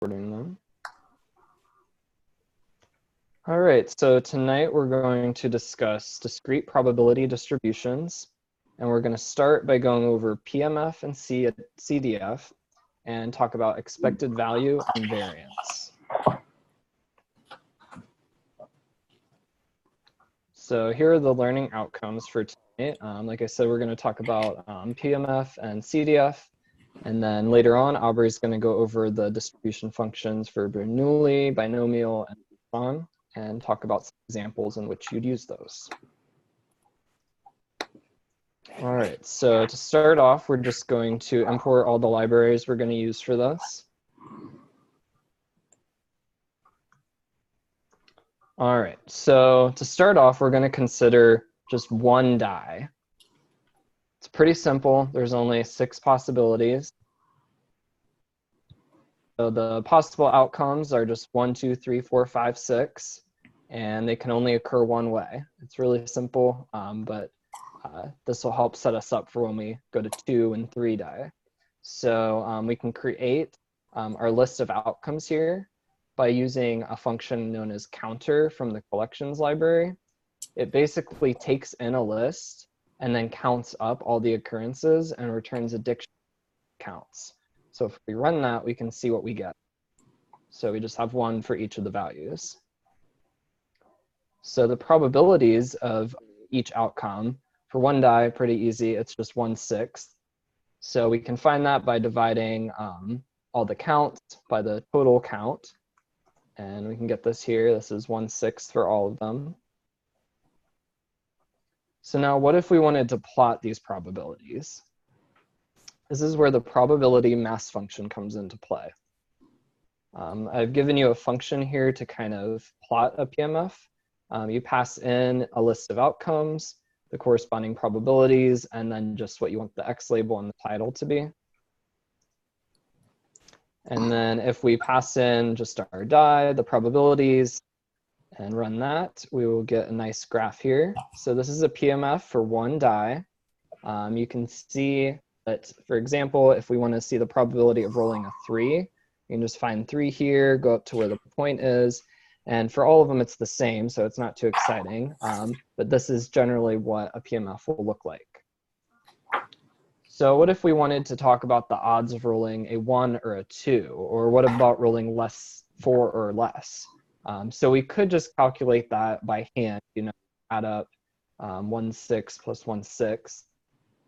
recording them. All right, so tonight we're going to discuss discrete probability distributions, and we're going to start by going over PMF and CDF and talk about expected value and variance. So here are the learning outcomes for tonight. Like I said, we're going to talk about PMF and CDF. And then later on, Aubrey's going to go over the distribution functions for Bernouli, binomial, and Poisson, and talk about some examples in which you'd use those. All right, so to start off, we're just going to import all the libraries we're going to use for this. All right, so to start off, we're going to consider just one die. It's pretty simple. There's only 6 possibilities. So the possible outcomes are just 1, 2, 3, 4, 5, 6, and they can only occur one way. It's really simple, but this will help set us up for when we go to 2 and 3 die. So we can create our list of outcomes here by using a function known as counter from the collections library. It basically takes in a list and then counts up all the occurrences and returns a dictionary counts. So if we run that, we can see what we get. So we just have 1 for each of the values. So the probabilities of each outcome for one die, pretty easy. It's just 1/6. So we can find that by dividing all the counts by the total count. And we can get this here. This is 1/6 for all of them. So now what if we wanted to plot these probabilities? This is where the probability mass function comes into play. I've given you a function here to kind of plot a PMF. You pass in a list of outcomes, the corresponding probabilities, and then just what you want the X label and the title to be. And then if we pass in just our die, the probabilities, and run that, we will get a nice graph here. So this is a PMF for one die. You can see that, for example, if we want to see the probability of rolling a 3, you can just find 3 here, go up to where the point is, and for all of them it's the same, so it's not too exciting. But this is generally what a PMF will look like. So what if we wanted to talk about the odds of rolling a 1 or a 2, or what about rolling 4 or less? So we could just calculate that by hand, add up 1/6 plus 1/6.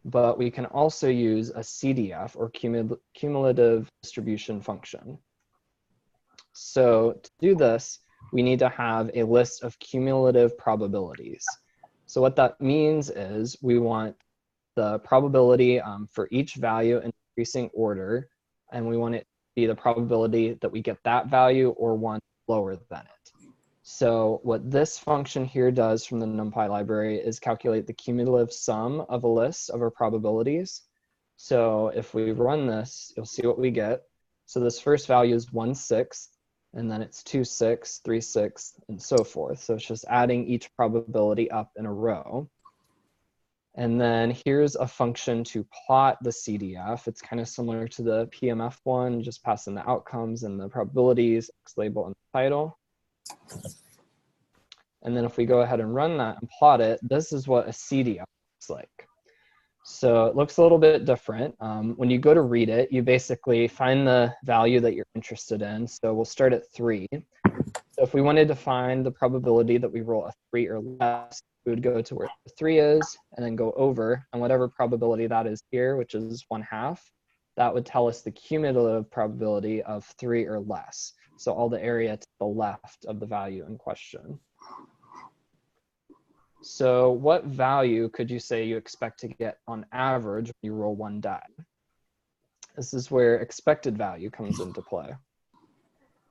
But we can also use a CDF, or cumulative distribution function. So to do this, we need to have a list of cumulative probabilities. So what that means is we want the probability for each value in increasing order, and we want it to be the probability that we get that value or one lower than it. So what this function here does from the NumPy library is calculate the cumulative sum of a list of our probabilities. So if we run this, you'll see what we get. So this first value is 1/6, and then it's 2/6, 3/6, and so forth. So it's just adding each probability up in a row. And then here's a function to plot the CDF. It's kind of similar to the PMF one, just pass in the outcomes and the probabilities, X label, and the title. And then if we go ahead and run that and plot it, this is what a CDF looks like. So it looks a little bit different. When you go to read it, you basically find the value that you're interested in. So we'll start at 3. So if we wanted to find the probability that we roll a 3 or less, we would go to where the 3 is and then go over, and whatever probability that is here, which is 1/2, that would tell us the cumulative probability of 3 or less. So all the area to the left of the value in question. So what value could you say you expect to get on average when you roll one die? This is where expected value comes into play.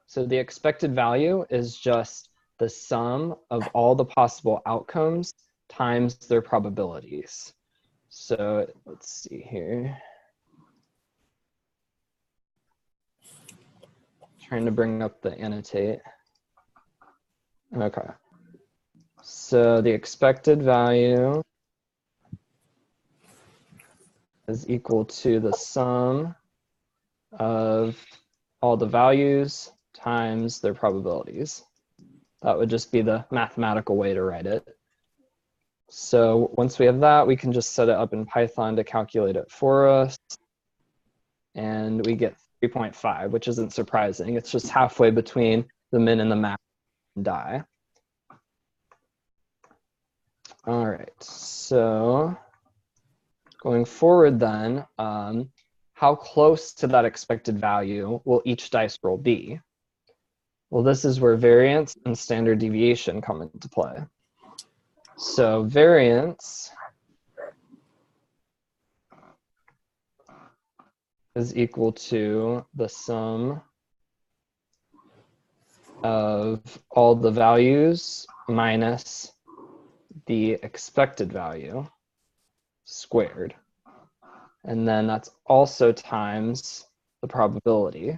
So the expected value is just the sum of all the possible outcomes times their probabilities. So let's see here. Trying to bring up the annotate. Okay. So the expected value is equal to the sum of all the values times their probabilities. That would just be the mathematical way to write it. So once we have that, we can just set it up in Python to calculate it for us. And we get 3.5, which isn't surprising. It's just halfway between the min and the max die. All right, so going forward then, how close to that expected value will each dice roll be? Well, this is where variance and standard deviation come into play. So variance is equal to the sum of all the values minus the expected value squared. And then that's also times the probability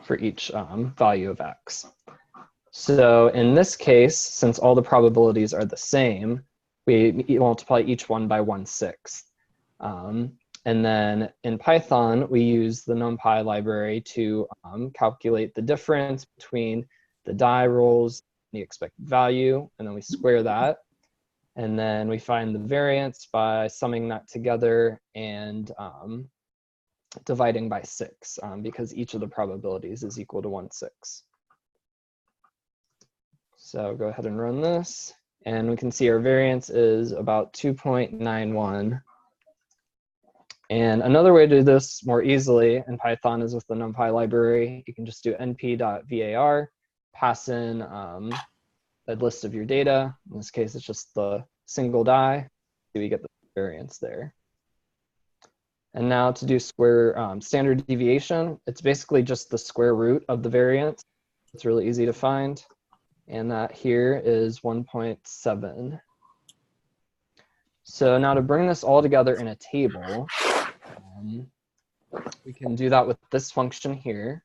for each value of x. So in this case, since all the probabilities are the same, we multiply each one by 1/6. And then in Python, we use the NumPy library to calculate the difference between the die rolls and the expected value, and then we square that. And then we find the variance by summing that together and dividing by 6, because each of the probabilities is equal to 1/6. So go ahead and run this, and we can see our variance is about 2.91. And another way to do this more easily in Python is with the NumPy library. You can just do np.var, pass in a list of your data. In this case, it's just the single die. So we get the variance there. And now to do standard deviation, it's basically just the square root of the variance. It's really easy to find. And that here is 1.7. So now to bring this all together in a table, we can do that with this function here.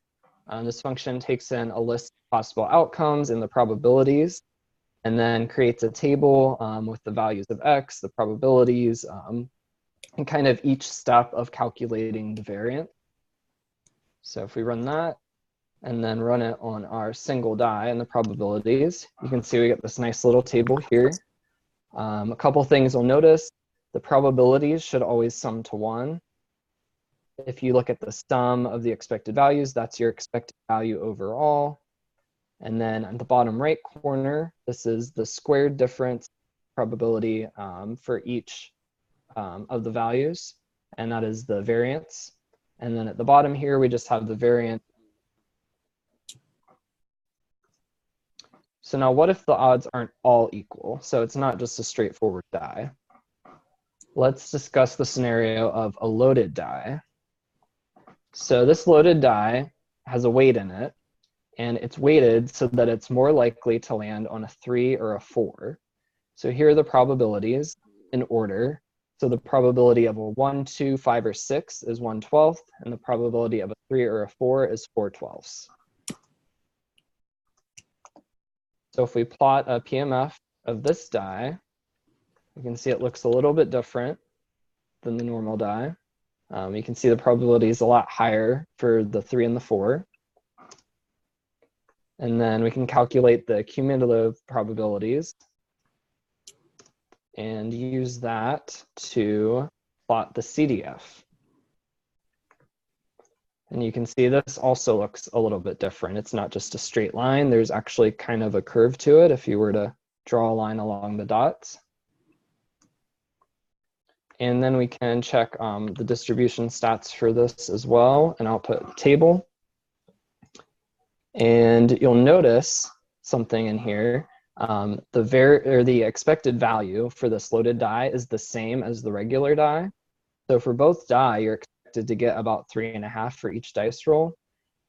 This function takes in a list of possible outcomes and the probabilities, and then creates a table with the values of x, the probabilities, and kind of each step of calculating the variance. So if we run that and then run it on our single die and the probabilities, you can see we get this nice little table here. A couple things you'll notice: the probabilities should always sum to 1. If you look at the sum of the expected values, that's your expected value overall. And then at the bottom right corner, this is the squared difference probability for each of the values, and that is the variance. And then at the bottom here, we just have the variance. So now what if the odds aren't all equal? So it's not just a straightforward die. Let's discuss the scenario of a loaded die. So this loaded die has a weight in it, and it's weighted so that it's more likely to land on a 3 or a 4. So here are the probabilities in order. So the probability of a 1, 2, 5, or 6 is 1/12, and the probability of a 3 or a 4 is 4/12. So if we plot a PMF of this die, you can see it looks a little bit different than the normal die. You can see the probability is a lot higher for the 3 and the 4. And then we can calculate the cumulative probabilities and use that to plot the CDF. And you can see this also looks a little bit different. It's not just a straight line. There's actually kind of a curve to it if you were to draw a line along the dots. And then we can check the distribution stats for this as well, and output a table. And you'll notice something in here. The expected value for this loaded die is the same as the regular die. So for both die, you're expected to get about 3.5 for each dice roll.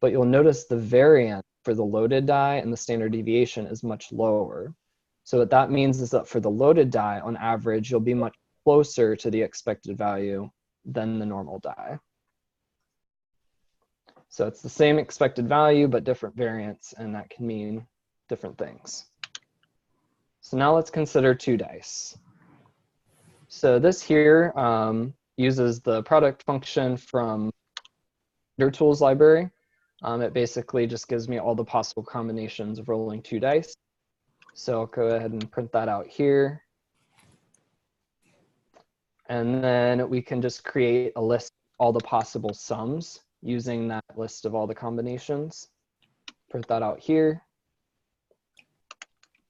But you'll notice the variance for the loaded die and the standard deviation is much lower. So what that means is that for the loaded die, on average, you'll be much closer to the expected value than the normal die. So it's the same expected value, but different variance, and that can mean different things. So now let's consider 2 dice. So this here uses the product function from your tools library. It basically just gives me all the possible combinations of rolling 2 dice. So I'll go ahead and print that out here. And then we can just create a list of all the possible sums using that list of all the combinations. Print that out here.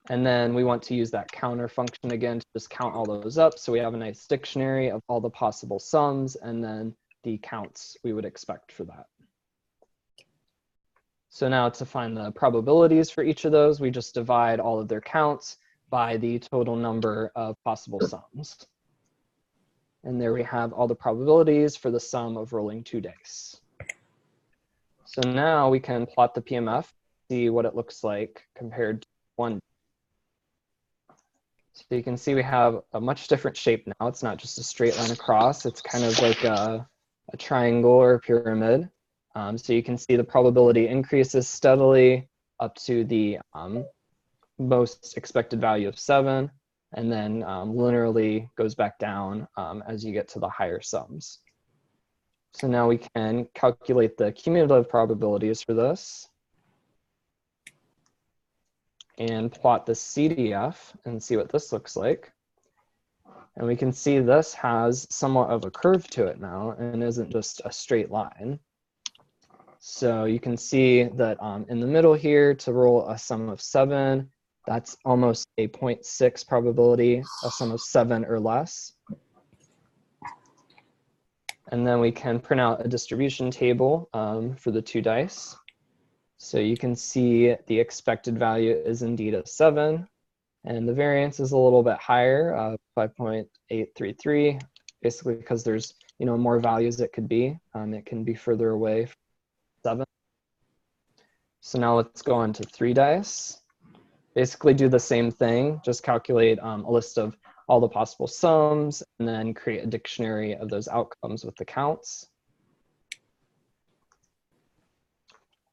And then we want to use that counter function again to just count all those up. So we have a nice dictionary of all the possible sums and then the counts we would expect for that. So now to find the probabilities for each of those, we just divide all of their counts by the total number of possible sums. And there we have all the probabilities for the sum of rolling 2 dice. So now we can plot the PMF, see what it looks like compared to 1. So you can see we have a much different shape now. It's not just a straight line across. It's kind of like a triangle or a pyramid. So you can see the probability increases steadily up to the most expected value of 7, and then linearly goes back down as you get to the higher sums. So now we can calculate the cumulative probabilities for this and plot the CDF and see what this looks like. And we can see this has somewhat of a curve to it now and isn't just a straight line. So you can see that in the middle here, to roll a sum of 7, that's almost a 0.6 probability, a sum of 7 or less. And then we can print out a distribution table for the 2 dice. So you can see the expected value is indeed a 7, and the variance is a little bit higher, 5.833, basically because there's more values it could be. It can be further away from 7. So now let's go on to 3 dice. Basically do the same thing, just calculate a list of all the possible sums and then create a dictionary of those outcomes with the counts.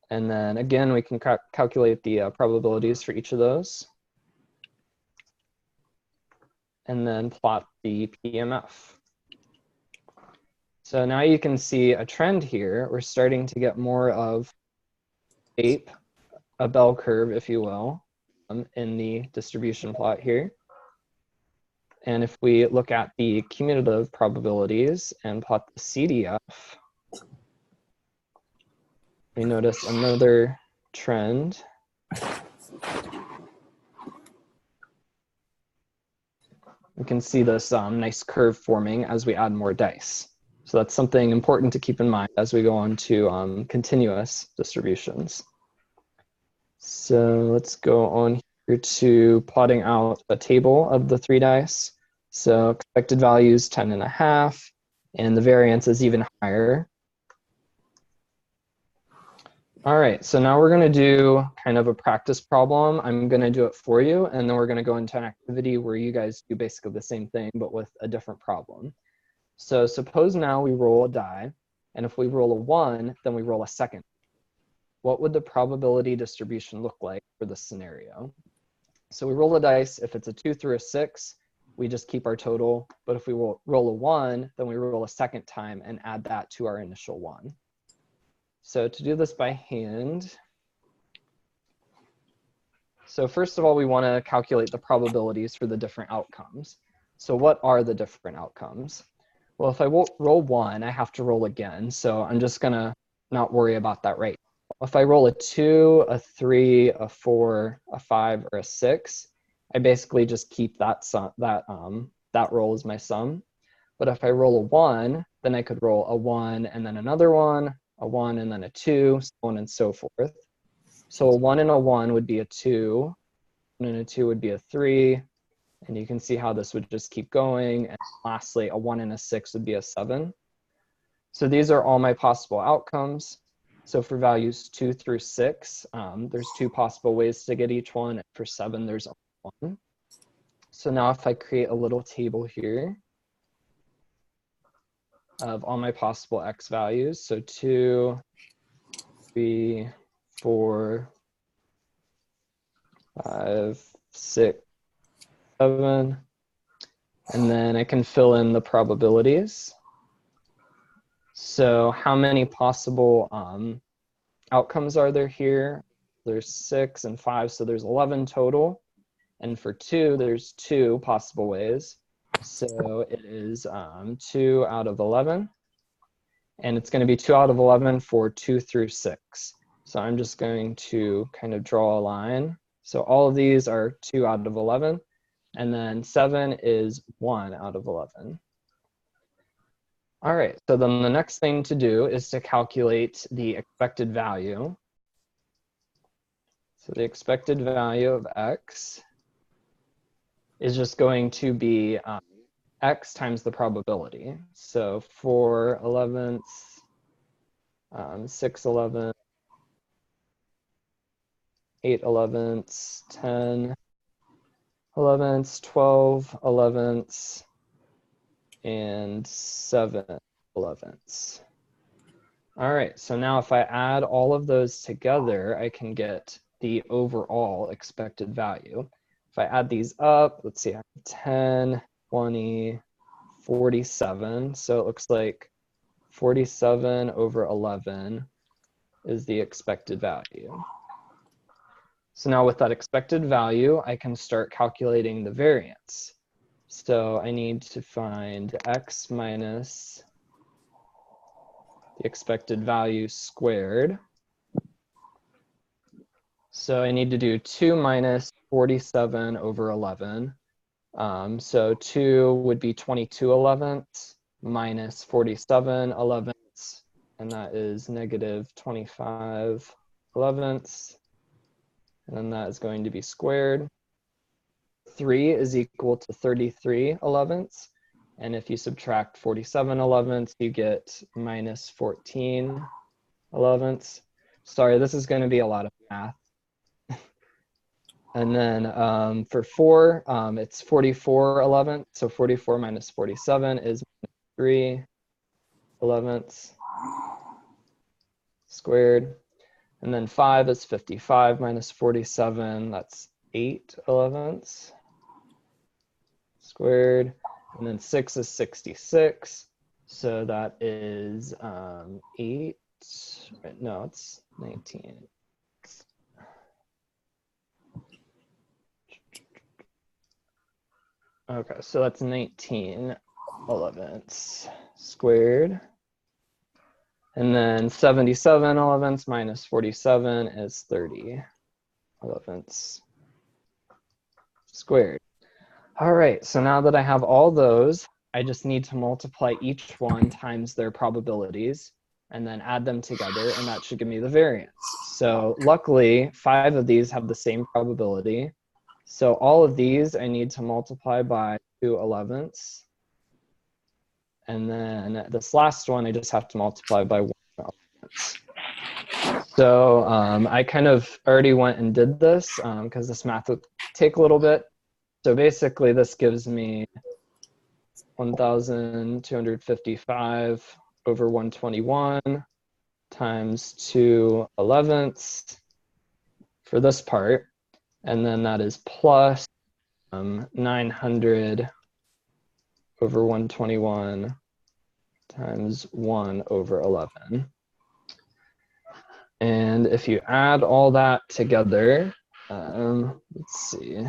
And then again, we can calculate the probabilities for each of those. And then plot the PMF. So now you can see a trend here. We're starting to get more of shape, a bell curve, if you will, in the distribution plot here. And if we look at the cumulative probabilities and plot the CDF, we notice another trend. We can see this nice curve forming as we add more dice. So that's something important to keep in mind as we go on to continuous distributions. So let's go on here to plotting out a table of the 3 dice. So expected values 10.5, and the variance is even higher. All right, so now we're going to do kind of a practice problem. I'm going to do it for you, and then we're going to go into an activity where you guys do basically the same thing, but with a different problem. So suppose now we roll a die, and if we roll a 1, then we roll a second. What would the probability distribution look like for this scenario? So we roll a dice. If it's a 2 through a 6, we just keep our total. But if we roll a 1, then we roll a second time and add that to our initial 1. So to do this by hand, so first of all, we want to calculate the probabilities for the different outcomes. So what are the different outcomes? Well, if I roll 1, I have to roll again. So I'm just going to not worry about that right now. If I roll a 2, a 3, a 4, a 5, or a 6, I basically just keep that roll as my sum. But if I roll a 1, then I could roll a 1 and then another 1, a 1 and then a 2, so on and so forth. So a 1 and a 1 would be a 2, and a 2 would be a 3, and you can see how this would just keep going. And lastly, a 1 and a 6 would be a 7. So these are all my possible outcomes. So for values 2 through 6, there's 2 possible ways to get each one. And for 7, there's only 1. So now if I create a little table here of all my possible x values, so 2, 3, 4, 5, 6, 7, and then I can fill in the probabilities. So how many possible outcomes are there here? There's 6 and 5, so there's 11 total. And for 2, there's 2 possible ways. So it is 2 out of 11. And it's going to be 2 out of 11 for 2 through 6. So I'm just going to kind of draw a line. So all of these are 2 out of 11. And then 7 is 1 out of 11. All right, so then the next thing to do is to calculate the expected value. So the expected value of x is just going to be x times the probability. So 4 elevenths, 6 elevenths, 8 elevenths, 10 elevenths, 12 elevenths, and 7 elevenths. All right, so now if I add all of those together, I can get the overall expected value. If I add these up, let's see, I have 10, 20, 47. So it looks like 47 over 11 is the expected value. So now with that expected value, I can start calculating the variance. So I need to find x minus the expected value squared. So I need to do 2 minus 47 over 11. So 2 would be 22 elevenths minus 47 elevenths, and that is negative 25 elevenths. And then that is going to be squared. 3 is equal to 33 elevenths. And if you subtract 47 elevenths, you get minus 14 elevenths. Sorry, this is going to be a lot of math. And then for 4, it's 44 elevenths. So 44 minus 47 is 3 elevenths squared. And then 5 is 55 minus 47. That's 8 elevenths squared. And then 6 is 66. So that is 8. No, it's 19. Okay, so that's 19 elevenths squared. And then 77 elevenths minus 47 is 30 elevenths squared. All right, so now that I have all those, I just need to multiply each one times their probabilities and then add them together, and that should give me the variance. So luckily, 5 of these have the same probability. So all of these I need to multiply by 2 elevenths. And then this last one, I just have to multiply by 1 elevenths. So I kind of already went and did this because this math would take a little bit. So basically this gives me 1,255 over 121 times 2 elevenths for this part. And then that is plus 900 over 121 times 1 over 11. And if you add all that together, let's see.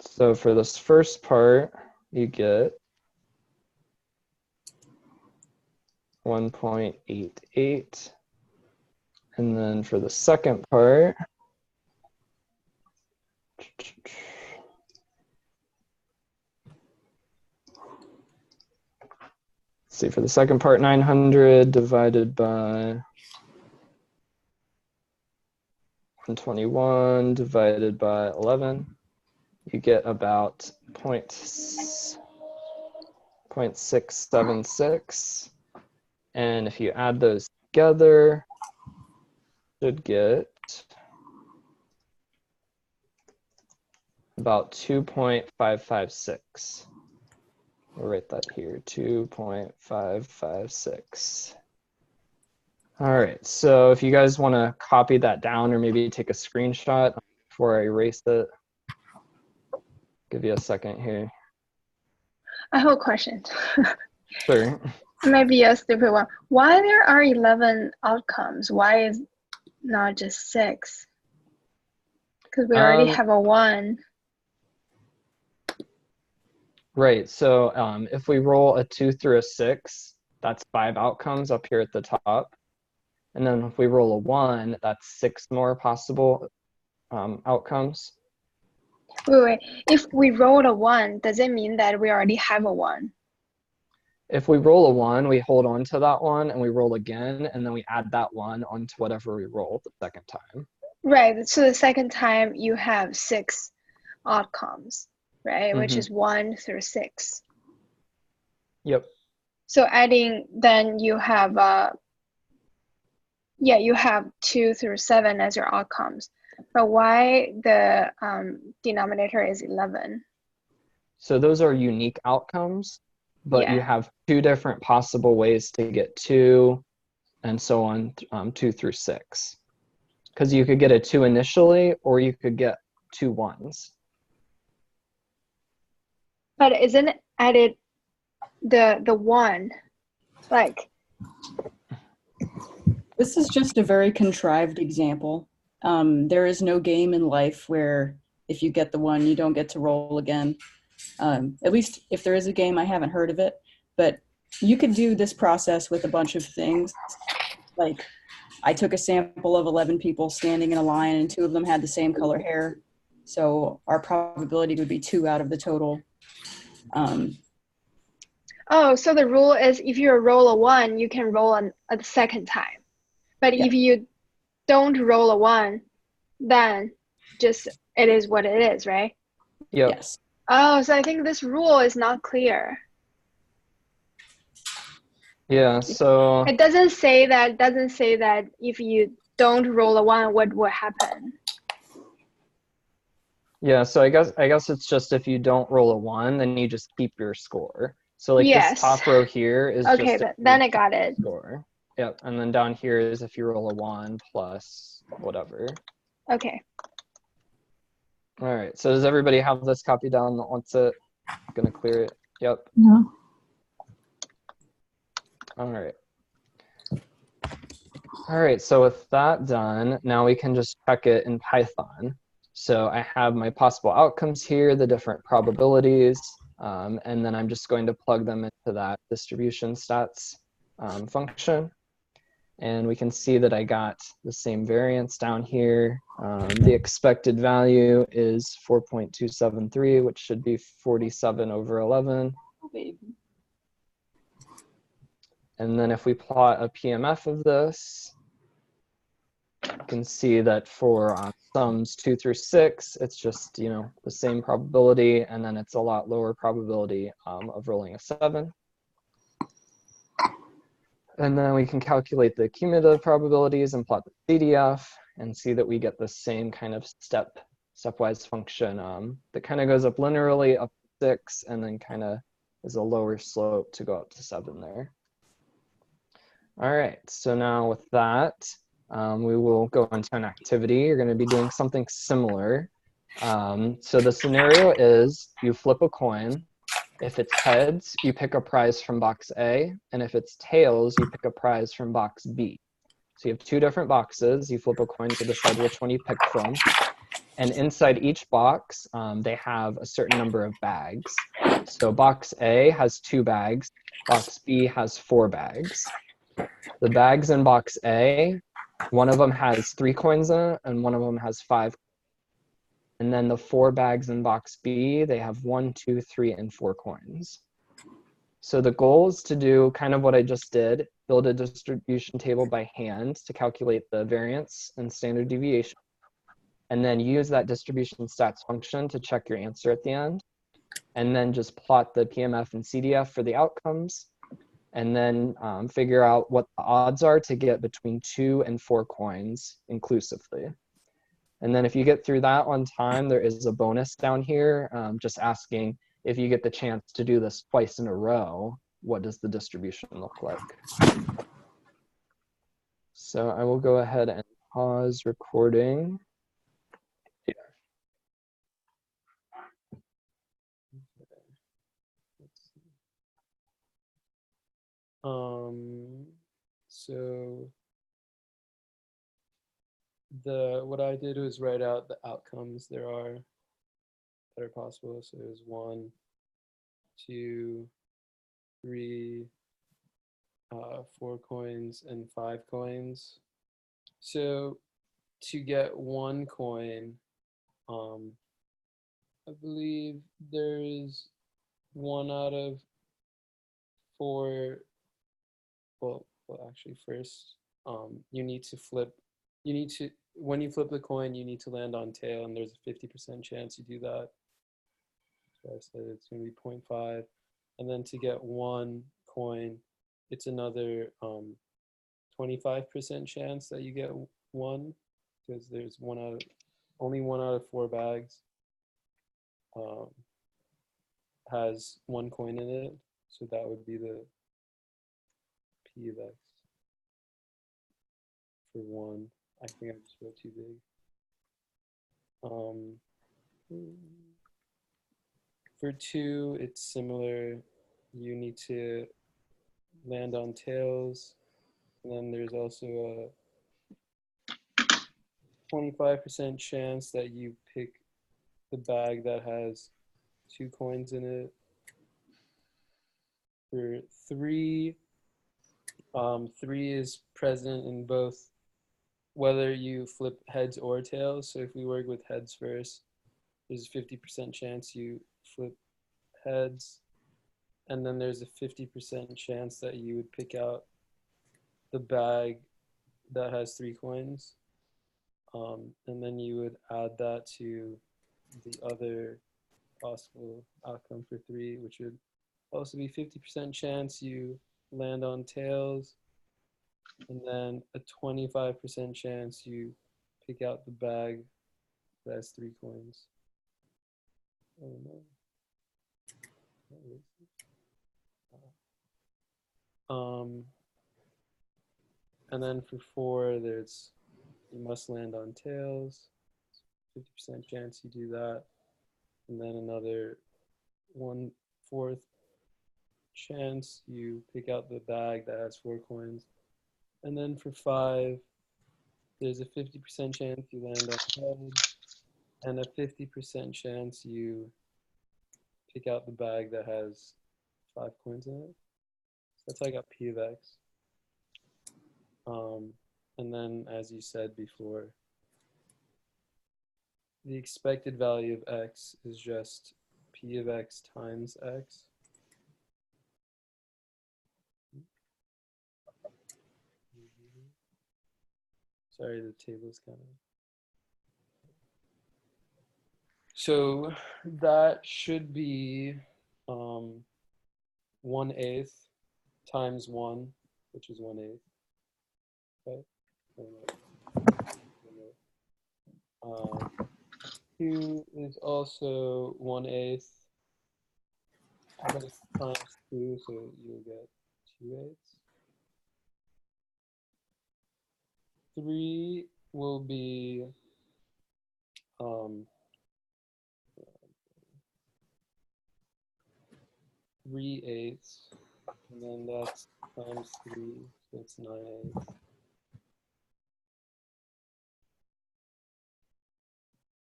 So for this first part, you get 1.88. And then for the second part, let's see, for the second part, 900 divided by 121 divided by 11. You get about 0.676. And if you add those together, you should get about 2.556. We'll write that here, 2.556. All right, so if you guys want to copy that down or maybe take a screenshot before I erase it, give you a second here. I have a question. Sure. Maybe a stupid one. Why there are 11 outcomes? Why is not just 6? Because we already have a 1. Right, so if we roll a 2 through a 6, that's 5 outcomes up here at the top. And then if we roll a 1, that's 6 more possible outcomes. Wait. If we rolled a 1, does it mean that we already have a 1? If we roll a 1, we hold on to that 1 and we roll again, and then we add that 1 onto whatever we roll the second time. Right, so the second time you have 6 outcomes, right? Which is 1 through 6. Yep. So adding, then you have, you have 2 through 7 as your outcomes. But why the denominator is 11? So those are unique outcomes, but you have 2 different possible ways to get 2 and so on, 2 through 6. Because you could get a 2 initially, or you could get 2 1s. But isn't it added the 1, like? This is just a very contrived example. There is no game in life where if you get the 1, you don't get to roll again. At least if there is a game, I haven't heard of it. But you could do this process with a bunch of things. Like I took a sample of 11 people standing in a line and 2 of them had the same color hair. So our probability would be 2 out of the total. Oh, so the rule is if you roll a 1, you can roll a second time. But if you don't roll a 1, then just it is what it is, right? Yep. Yes. Oh, so I think this rule is not clear. Yeah, so it doesn't say that if you don't roll a 1, what will happen? Yeah, so I guess it's just if you don't roll a 1, then you just keep your score. So like this top row here is okay, just then I got it. Score. Yep, and then down here is if you roll a 1 plus whatever. Okay. All right, so does everybody have this copy down that wants it? Gonna clear it? Yep. No. All right. All right, so with that done, now we can just check it in Python. So I have my possible outcomes here, the different probabilities, and then I'm just going to plug them into that distribution stats function. And we can see that I got the same variance down here. The expected value is 4.273, which should be 47 over 11. And then if we plot a PMF of this, you can see that for sums 2 through 6, it's just, the same probability, and then it's a lot lower probability of rolling a 7. And then we can calculate the cumulative probabilities and plot the CDF and see that we get the same kind of stepwise function that kind of goes up linearly up to 6 and then kind of is a lower slope to go up to 7 there. All right, so now with that, we will go into an activity. You're going to be doing something similar. So the scenario is you flip a coin. If it's heads, you pick a prize from box A, and if it's tails, you pick a prize from box B. So you have 2 different boxes. You flip a coin to decide which one you pick from. And inside each box, they have a certain number of bags. So box A has 2 bags. Box B has 4 bags. The bags in box A, one of them has 3 coins in it, and one of them has 5. And then the 4 bags in box B, they have 1, 2, 3, and 4 coins. So the goal is to do kind of what I just did, build a distribution table by hand to calculate the variance and standard deviation, and then use that distribution stats function to check your answer at the end, and then just plot the PMF and CDF for the outcomes, and then figure out what the odds are to get between 2 and 4 coins inclusively. And then if you get through that on time, there is a bonus down here, just asking if you get the chance to do this twice in a row, what does the distribution look like? So I will go ahead and pause recording. Yeah. So what I did was write out the outcomes there are that are possible. So it was 1, 2, 3, 4 coins, and 5 coins. So to get 1 coin, I believe there is 1 out of 4. Well, actually, first, you need to flip. When you flip the coin, you need to land on tail, and there's a 50% chance you do that. So I said it's going to be 0.5. And then to get 1 coin, it's another 25% chance that you get 1, because there's only 1 out of 4 bags has 1 coin in it. So that would be the P of X for 1. I think I just wrote too big. For 2, it's similar. You need to land on tails. And then there's also a 25% chance that you pick the bag that has 2 coins in it. For 3, 3 is present in both, whether you flip heads or tails. So if we work with heads first, there's a 50% chance you flip heads. And then there's a 50% chance that you would pick out the bag that has 3 coins. And then you would add that to the other possible outcome for 3, which would also be 50% chance you land on tails, and then a 25% chance you pick out the bag that has 3 coins. Oh no. And then for 4, you must land on tails. 50% chance you do that, and then another 1/4 chance you pick out the bag that has 4 coins. And then for 5, there's a 50% chance you land on heads, and a 50% chance you pick out the bag that has 5 coins in it. So that's how I got P of X. And then, as you said before, the expected value of X is just P of X times X. Sorry, the table's kind of... So that should be 1/8 times 1, which is 1/8. Okay. 2 is also 1/8. But it's times 2, so you'll get 2/8. 3 will be 3/8, and then that's times 3, so it's 9/8.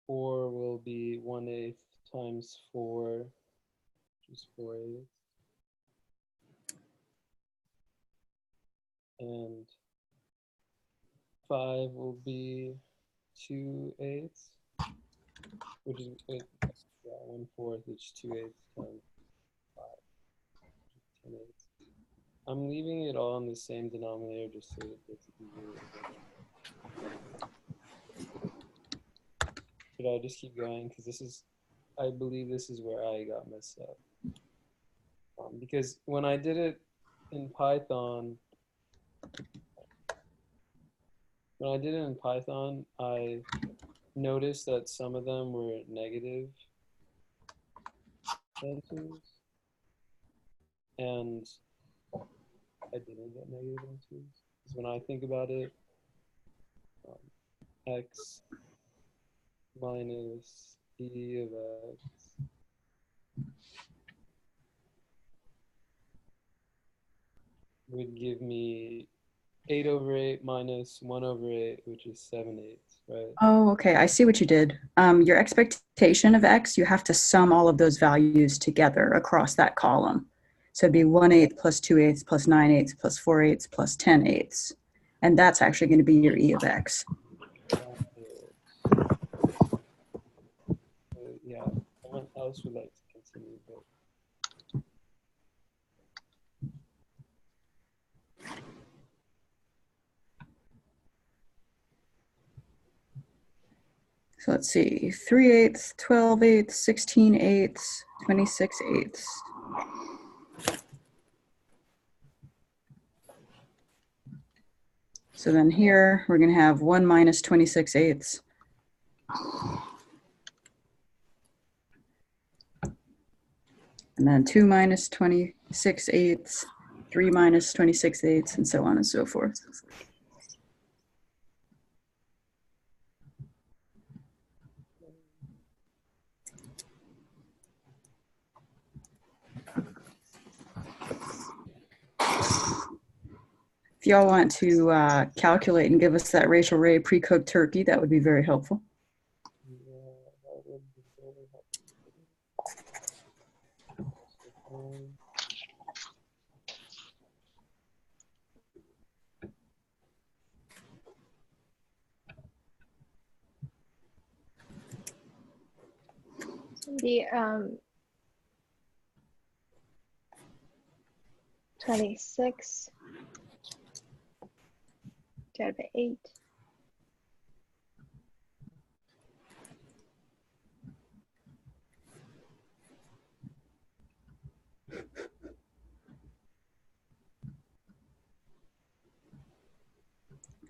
4 will be 1/8 times 4, which is 4/8. And 5 will be 2/8, which is 1/4, which is 2/8 times 5, 10/8. I'm leaving it all in the same denominator just so it's easier. Should I just keep going? Because I believe this is where I got messed up. Because when I did it in Python, I noticed that some of them were negative answers, and I didn't get negative answers. Because when I think about it, x minus e of x would give me 8 over 8 minus 1 over 8, which is 7/8, right? Oh, okay. I see what you did. Your expectation of x, you have to sum all of those values together across that column. So it'd be 1/8 plus 2/8 plus 9/8 plus 4/8 plus 10/8. And that's actually going to be your e of x. Yeah, someone else would like to continue, but So let's see, 3/8, 12/8, 16/8, 26/8. So then here we're going to have 1 minus 26/8. And then 2 minus 26/8, 3 minus 26/8, and so on and so forth. If y'all want to calculate and give us that Rachel Ray pre-cooked turkey, that would be very helpful. yeah, that would be very helpful. The 26 divided by 8.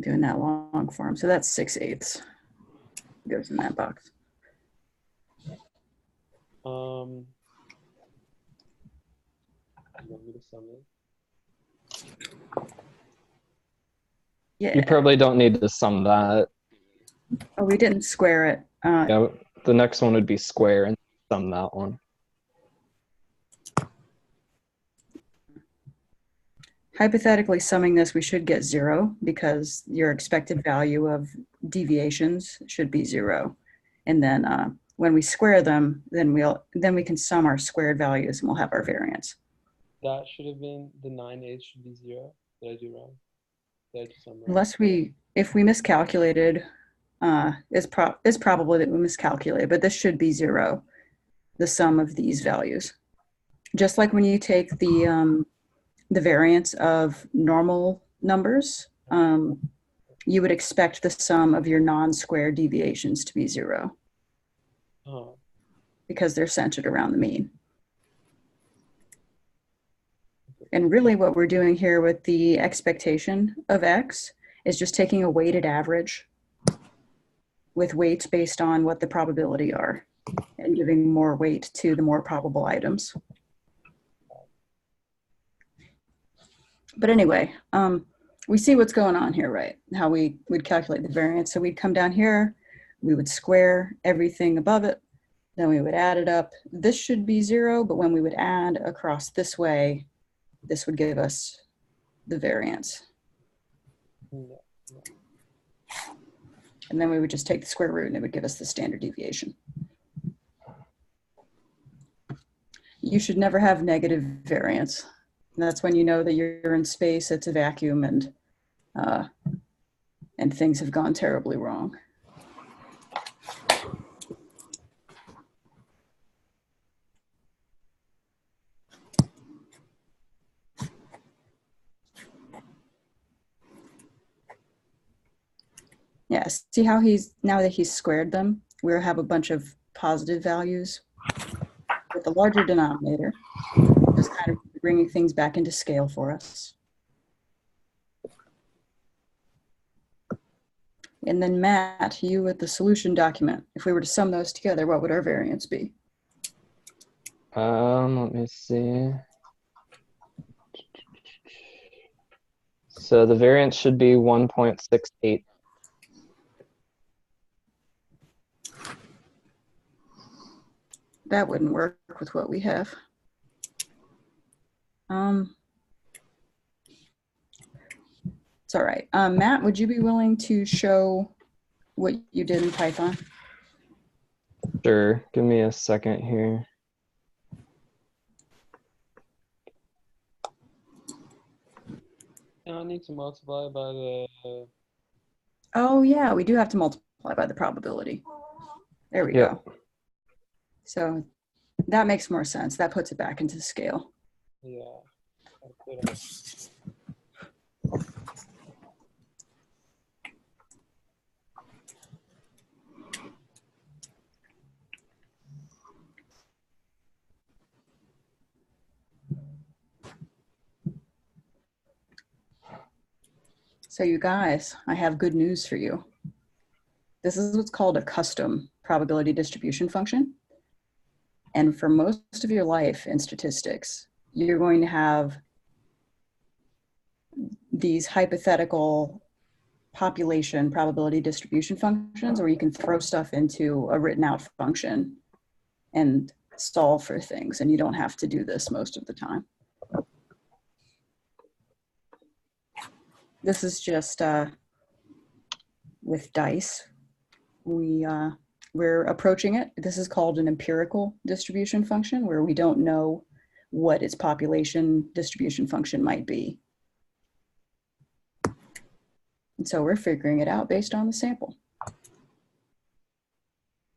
Doing that long form. So that's 6/8. Goes in that box. You want me to sum it? Yeah. You probably don't need to sum that. Oh, we didn't square it. Yeah, the next one would be square and sum that one. Hypothetically, summing this, we should get 0 because your expected value of deviations should be 0. And then when we square them, then we can sum our squared values and we'll have our variance. That should have been the 9/8 should be 0. Did I do wrong? Did I do something wrong? Unless if we miscalculated, it's probably that we miscalculated, but this should be 0, the sum of these values. Just like when you take the variance of normal numbers, you would expect the sum of your non-square deviations to be 0 because they're centered around the mean. And really what we're doing here with the expectation of x is just taking a weighted average with weights based on what the probability are and giving more weight to the more probable items. But anyway, we see what's going on here, right? How we would calculate the variance. So we'd come down here, we would square everything above it, then we would add it up. This should be 0, but when we would add across this way, this would give us the variance. And then we would just take the square root and it would give us the standard deviation. You should never have negative variance. And that's when you know that you're in space, it's a vacuum, and things have gone terribly wrong. Yeah, see how now that he's squared them, we'll have a bunch of positive values with a larger denominator, just kind of bringing things back into scale for us. And then Matt, you with the solution document, if we were to sum those together, what would our variance be? Let me see. So the variance should be 1.68. that wouldn't work with what we have. It's all right. Matt, would you be willing to show what you did in Python? Sure. Give me a second here. I need to multiply by the. Oh yeah, we do have to multiply by the probability. There we go. So that makes more sense. That puts it back into scale. Yeah. So you guys, I have good news for you. This is what's called a custom probability distribution function. And for most of your life in statistics, you're going to have these hypothetical population probability distribution functions where you can throw stuff into a written out function and solve for things. And you don't have to do this most of the time. This is just with dice. We're approaching it. This is called an empirical distribution function where we don't know what its population distribution function might be. And so we're figuring it out based on the sample.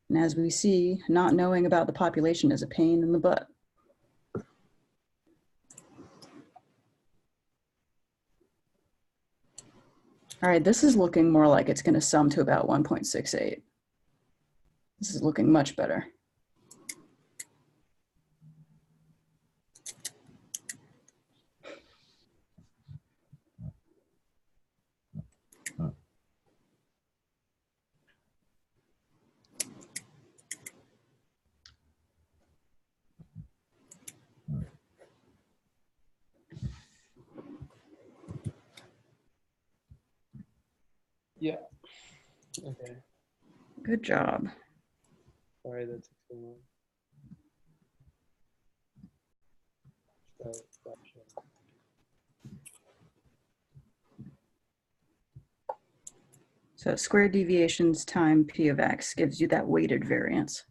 And as we see, not knowing about the population is a pain in the butt. All right, this is looking more like it's going to sum to about 1.68. This is looking much better. Yeah. Okay. Good job. Sorry, that took so long. Gotcha. So square deviations time P of X gives you that weighted variance.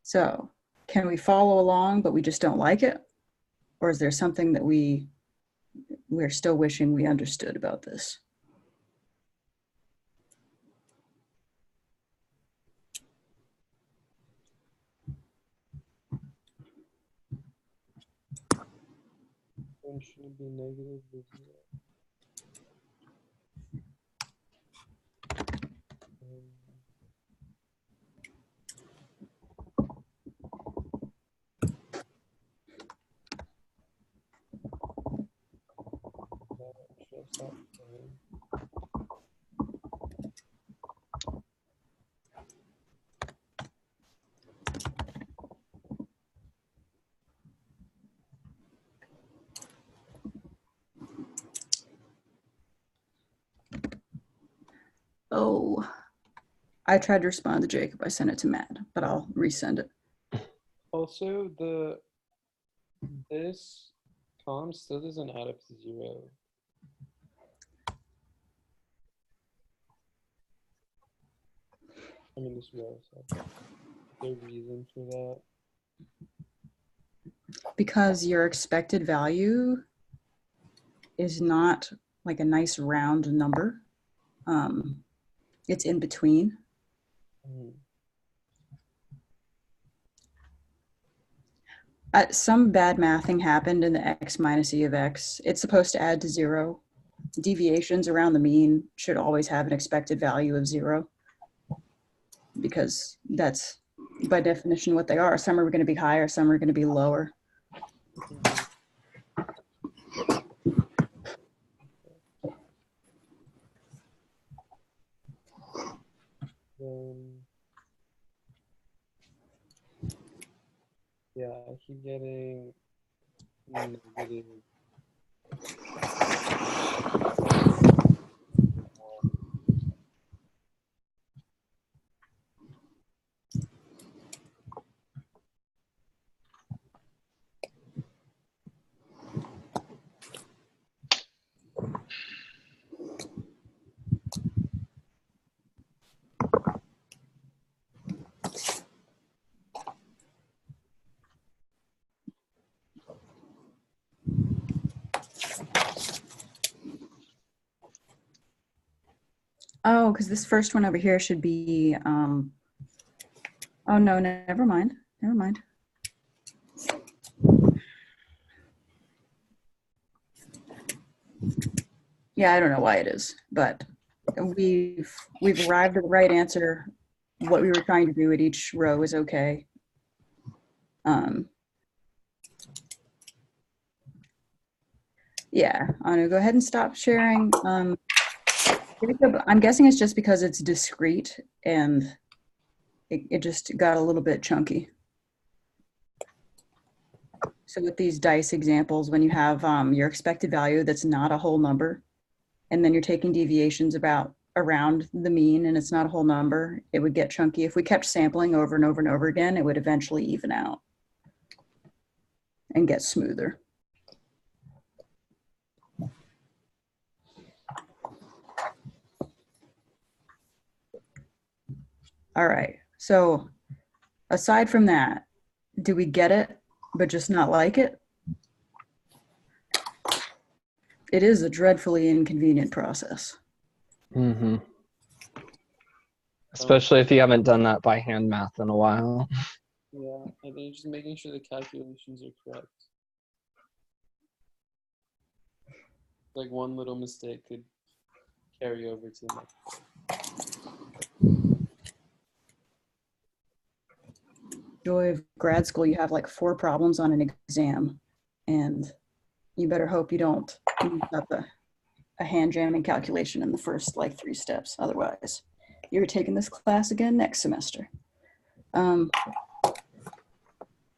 So can we follow along, but we just don't like it? Or is there something that we're still wishing we understood about this? Should it be negative or zero? Oh, I tried to respond to Jacob. I sent it to Matt, but I'll resend it. Also, this column still doesn't add up to 0. I mean, this row. So there's a reason for that. Because your expected value is not like a nice round number. It's in between. Some bad mathing happened in the x minus e of x. It's supposed to add to 0. Deviations around the mean should always have an expected value of 0 because that's by definition what they are. Some are going to be higher, some are going to be lower. Yeah, I keep getting negative. Oh, because this first one over here should be, oh no, never mind. Never mind. Yeah, I don't know why it is, but we've arrived at the right answer. What we were trying to do at each row is okay. Yeah, I'm gonna go ahead and stop sharing. Jacob, I'm guessing it's just because it's discrete and it just got a little bit chunky. So with these dice examples, when you have your expected value that's not a whole number, and then you're taking deviations around the mean and it's not a whole number, it would get chunky. If we kept sampling over and over and over again, it would eventually even out and get smoother. All right, so aside from that, do we get it, but just not like it? It is a dreadfully inconvenient process. Mm-hmm. Especially if you haven't done that by hand math in a while. Yeah, I think just making sure the calculations are correct. Like one little mistake could carry over to the next. Joy of grad school, you have like 4 problems on an exam, and you better hope you don't use up a hand jamming calculation in the first like 3 steps. Otherwise, you're taking this class again next semester. All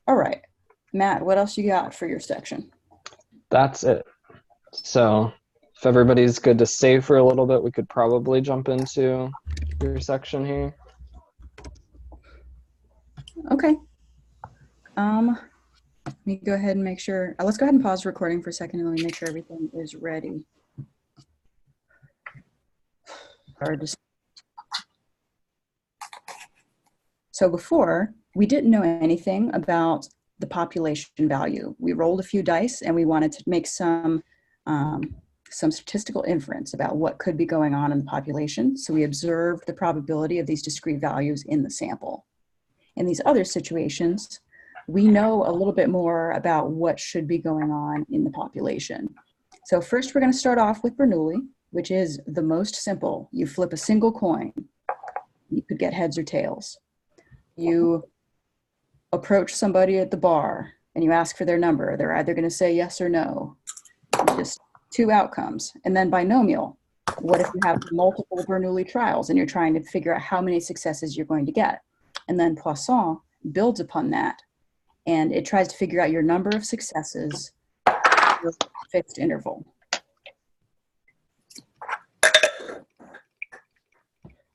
right, Matt, what else you got for your section? That's it. So if everybody's good to stay for a little bit, we could probably jump into your section here. Okay. Let me go ahead and make sure, let's go ahead and pause the recording for a second and let me make sure everything is ready. Hard to... So before, we didn't know anything about the population value. We rolled a few dice and we wanted to make some statistical inference about what could be going on in the population. So we observed the probability of these discrete values in the sample. In these other situations, we know a little bit more about what should be going on in the population. So first we're going to start off with Bernoulli, which is the most simple. You flip a single coin. You could get heads or tails. You approach somebody at the bar and you ask for their number. They're either going to say yes or no. Just 2 outcomes. And then binomial. What if you have multiple Bernoulli trials and you're trying to figure out how many successes you're going to get? And then Poisson builds upon that, and it tries to figure out your number of successes for a fixed interval.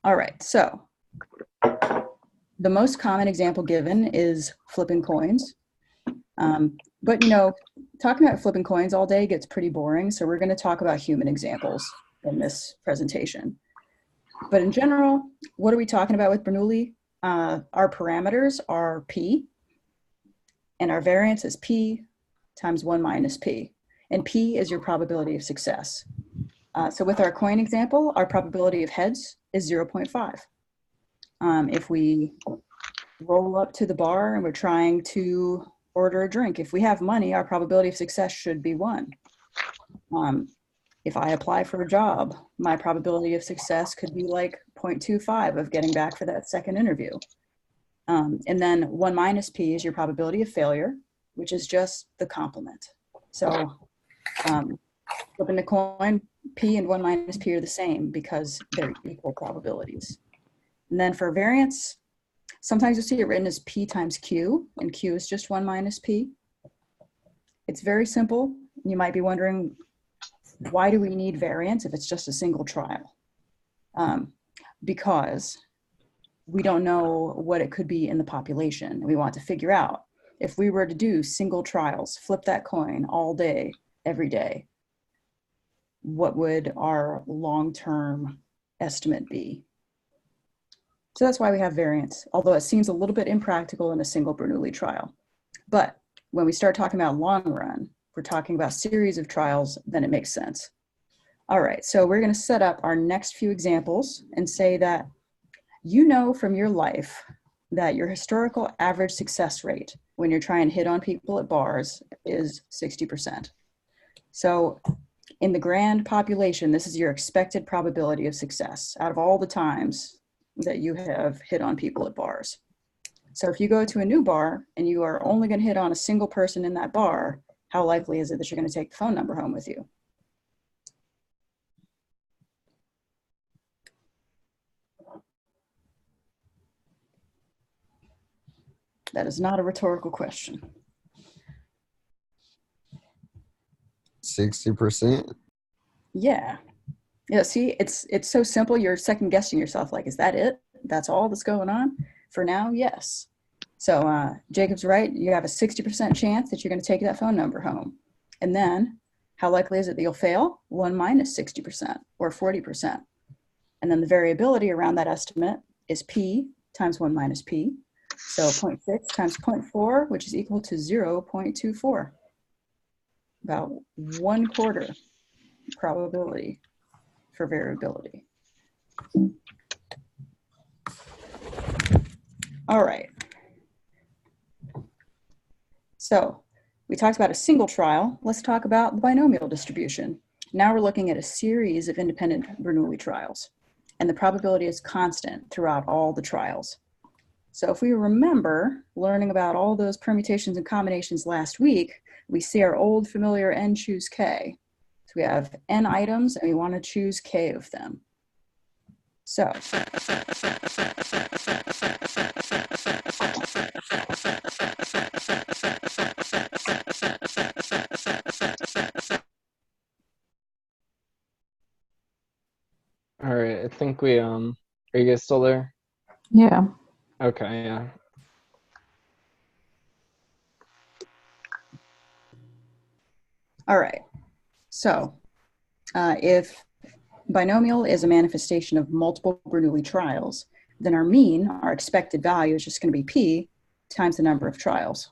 All right, so the most common example given is flipping coins. But you know, talking about flipping coins all day gets pretty boring, so we're going to talk about human examples in this presentation. But in general, what are we talking about with Bernoulli? Our parameters are P, and our variance is P times 1 minus P. And P is your probability of success. So with our coin example, our probability of heads is 0.5. If we roll up to the bar and we're trying to order a drink, if we have money, our probability of success should be 1. If I apply for a job, my probability of success could be like 0.25 of getting back for that second interview. And then 1 minus P is your probability of failure, which is just the complement. So flipping the coin, P and 1 minus P are the same because they're equal probabilities. And then for variance, sometimes you'll see it written as P times Q, and Q is just 1 minus P. It's very simple. You might be wondering, why do we need variance if it's just a single trial? Because we don't know what it could be in the population. We want to figure out, if we were to do single trials, flip that coin all day, every day, what would our long-term estimate be? So that's why we have variance, although it seems a little bit impractical in a single Bernoulli trial. But when we start talking about long run, we're talking about series of trials, then it makes sense. All right, so we're going to set up our next few examples and say that you know from your life that your historical average success rate when you're trying to hit on people at bars is 60%. So in the grand population, this is your expected probability of success out of all the times that you have hit on people at bars. So if you go to a new bar and you are only going to hit on a single person in that bar, how likely is it that you're going to take the phone number home with you? That is not a rhetorical question. 60%. Yeah. Yeah, see, it's so simple. You're second guessing yourself. Like, is that it? That's all that's going on? For now, yes. So Jacob's right. You have a 60% chance that you're going to take that phone number home. And then how likely is it that you'll fail? 1 minus 60% or 40%. And then the variability around that estimate is P times 1 minus P. So 0.6 times 0.4, which is equal to 0.24. About 1/4 probability for variability. All right. So we talked about a single trial. Let's talk about the binomial distribution. Now we're looking at a series of independent Bernoulli trials, and the probability is constant throughout all the trials. So if we remember learning about all those permutations and combinations last week, we see our old familiar n choose k. So we have n items and we want to choose k of them. So All right, I think we are you guys still there? Yeah. Okay, yeah. all right. So if binomial is a manifestation of multiple Bernoulli trials, then our mean, our expected value, is just going to be P times the number of trials.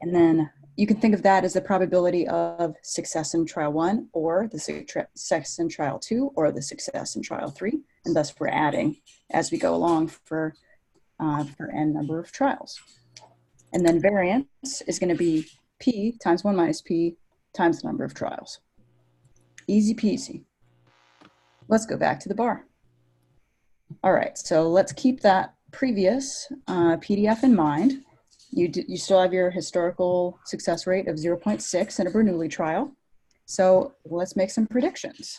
And then you can think of that as the probability of success in trial 1 or the success in trial 2 or the success in trial 3. And thus we're adding as we go along for n number of trials. And then variance is going to be P times 1 minus P times the number of trials. Easy peasy. Let's go back to the bar. All right, so let's keep that previous PDF in mind. You still have your historical success rate of 0.6 in a Bernoulli trial. So let's make some predictions.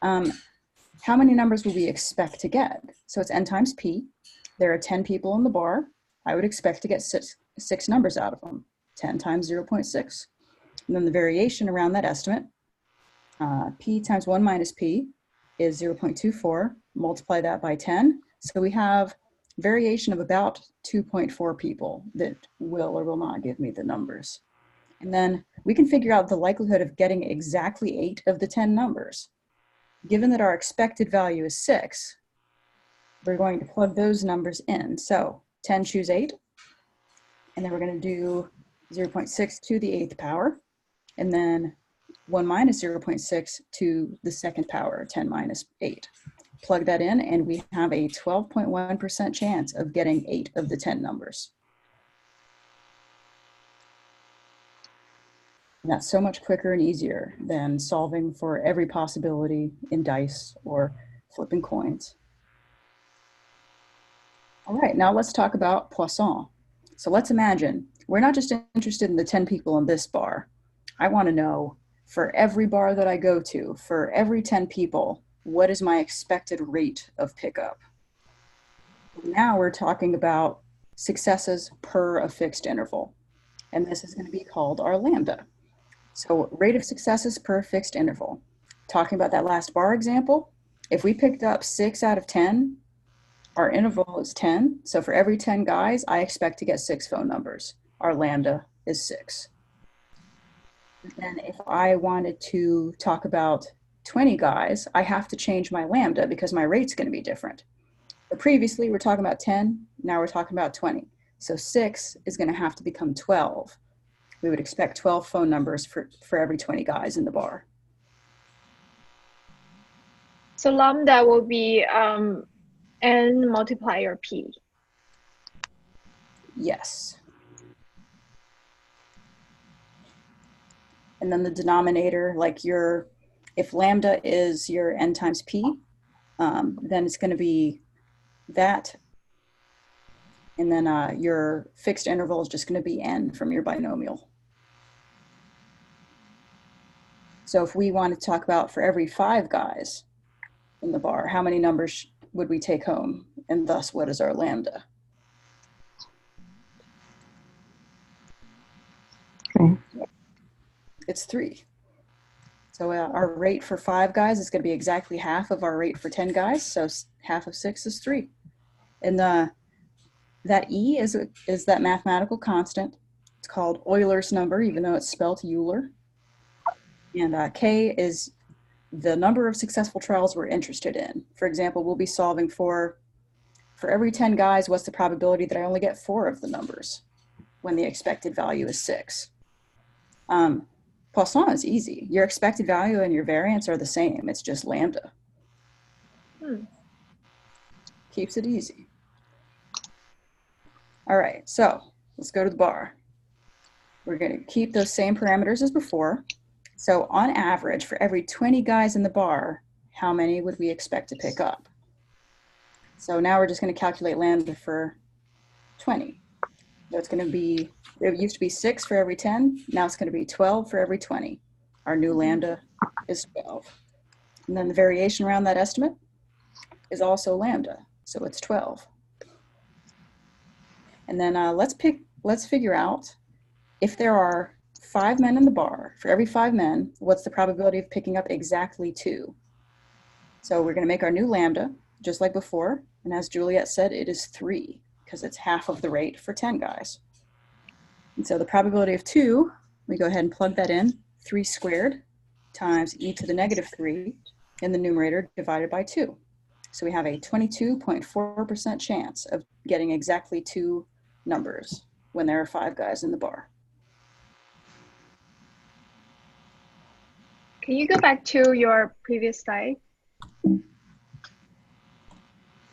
How many numbers will we expect to get? So it's n times p. There are 10 people in the bar. I would expect to get six numbers out of them. 10 times 0.6. And then the variation around that estimate, p times 1 minus p is 0.24. Multiply that by 10. So we have variation of about 2.4 people that will or will not give me the numbers. And then we can figure out the likelihood of getting exactly 8 of the 10 numbers. Given that our expected value is 6, we're going to plug those numbers in. So 10 choose 8, and then we're going to do 0.6 to the 8th power, and then 1 minus 0.6 to the 2nd power, 10 minus 8. Plug that in, and we have a 12.1% chance of getting 8 of the 10 numbers. And that's so much quicker and easier than solving for every possibility in dice or flipping coins. All right, now let's talk about Poisson. So let's imagine we're not just interested in the 10 people in this bar. I want to know for every bar that I go to, for every 10 people, what is my expected rate of pickup? Now we're talking about successes per a fixed interval, and this is going to be called our lambda. So rate of successes per fixed interval. Talking about that last bar example, if we picked up 6 out of 10, our interval is 10. So for every 10 guys, I expect to get 6 phone numbers. Our lambda is 6. And then if I wanted to talk about 20 guys, I have to change my lambda because my rate's going to be different. So previously, we're talking about 10. Now we're talking about 20. So 6 is going to have to become 12. We would expect 12 phone numbers for every 20 guys in the bar. So lambda will be n multiplier p. Yes. And then the denominator, like if lambda is your n times p, then it's going to be that. And then your fixed interval is just going to be n from your binomial. So if we want to talk about for every 5 guys in the bar, how many numbers would we take home? And thus, what is our lambda? It's 3. So our rate for 5 guys is going to be exactly half of our rate for 10 guys. So half of 6 is 3. And that E is that mathematical constant. It's called Euler's number, even though it's spelled Euler. And K is the number of successful trials we're interested in. For example, we'll be solving for every 10 guys, what's the probability that I only get 4 of the numbers when the expected value is 6? Poisson is easy. Your expected value and your variance are the same. It's just lambda. Keeps it easy. All right, so let's go to the bar. We're going to keep those same parameters as before. So on average, for every 20 guys in the bar, how many would we expect to pick up? So now we're just going to calculate lambda for 20. So it's going to be, it used to be 6 for every 10. Now it's going to be 12 for every 20. Our new lambda is 12. And then the variation around that estimate is also lambda. So it's 12. And then let's figure out if there are 5 men in the bar, for every 5 men, what's the probability of picking up exactly 2? So we're going to make our new lambda, just like before. And as Juliet said, it is 3, because it's half of the rate for 10 guys. And so the probability of 2, we go ahead and plug that in, 3 squared times e to the negative 3 in the numerator divided by 2. So we have a 22.4% chance of getting exactly 2 numbers when there are 5 guys in the bar. Can you go back to your previous slide?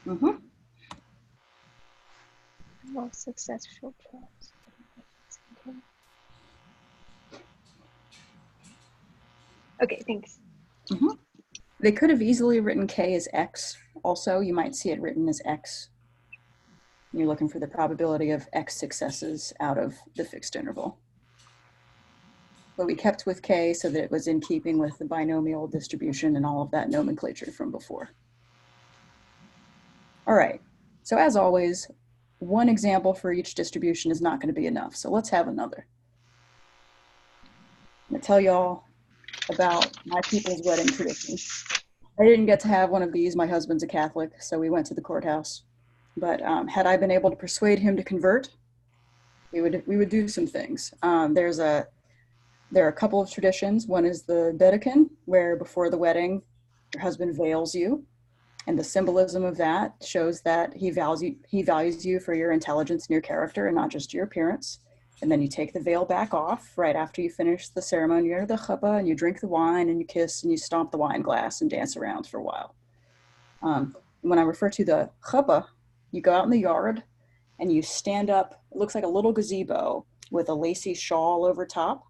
Mm-hmm. Most successful trials. Okay, thanks. Mm-hmm. They could have easily written K as X. Also, you might see it written as X. You're looking for the probability of X successes out of the fixed interval. But we kept with K so that it was in keeping with the binomial distribution and all of that nomenclature from before. All right, so as always, one example for each distribution is not going to be enough. So let's have another. I'm going to tell y'all about my people's wedding tradition. I didn't get to have one of these. My husband's a Catholic, so we went to the courthouse. But had I been able to persuade him to convert, we would do some things. There are a couple of traditions. One is the Bedekin, where before the wedding, your husband veils you. And the symbolism of that shows that he values you for your intelligence and your character and not just your appearance. And then you take the veil back off right after you finish the ceremony. You enter the chuppah and you drink the wine and you kiss and you stomp the wine glass and dance around for a while. When I refer to the chuppah, you go out in the yard and you stand up. It looks like a little gazebo with a lacy shawl over top.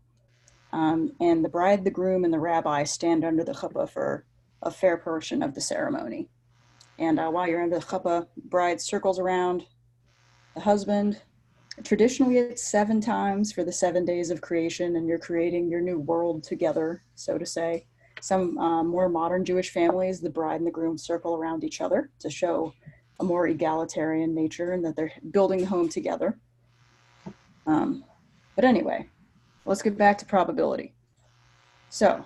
And the bride, the groom, and the rabbi stand under the chuppah for a fair portion of the ceremony. And while you're under the chuppah, bride circles around the husband. Traditionally, it's 7 times for the 7 days of creation, and you're creating your new world together, so to say. Some more modern Jewish families, the bride and the groom circle around each other to show a more egalitarian nature and that they're building the home together. But anyway, let's get back to probability. So